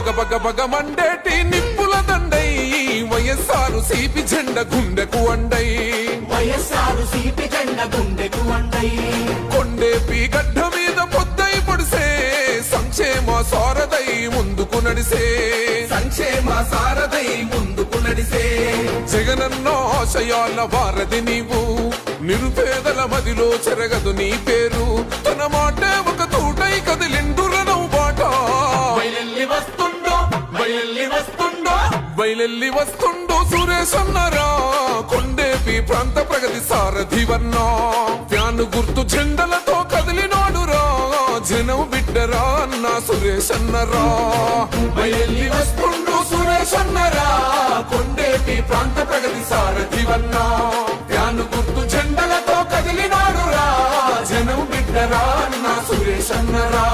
బగ బగ మండేటి నిప్పుల దండై వయస్సారు సిపి జెండ గుండెకు అండై వయస్సారు సిపి జెండ గుండెకు అండై కొండేపి గడ్డ మీద పొద్దై పొడిసే సంక్షేమ సారథై ముందుకు నడిసే సంక్షేమ సారథై ముందుకు నడిసే జగనన్న ఆశయాల వారధి నీవు నిరుపేదల మదిలో చెరగదు నీ పేరు తన మాటే ఒక తూటై కదిలిండురనవు బాట బయలెల్లి వస్తుండో బయలెల్లి వస్తుండో బయలెల్లి వస్తుండో సురేష్ అన్నరా కొండేపి ప్రాంత ప్రగతి సారథి వన్నా ఫ్యాను గుర్తు జెండలతో కదిలినాడురా జనం బిడ్డరా అన్న సురేష్ అన్నరా బయలెల్లి వస్తుండో సురేష్ అన్నరా కొండేపి ప్రాంత ప్రగతి సారథి వన్నా ఫ్యాను గుర్తు జెండలతో కదిలినాడురా జనం బిడ్డరా అన్న సురేష్ అన్నరా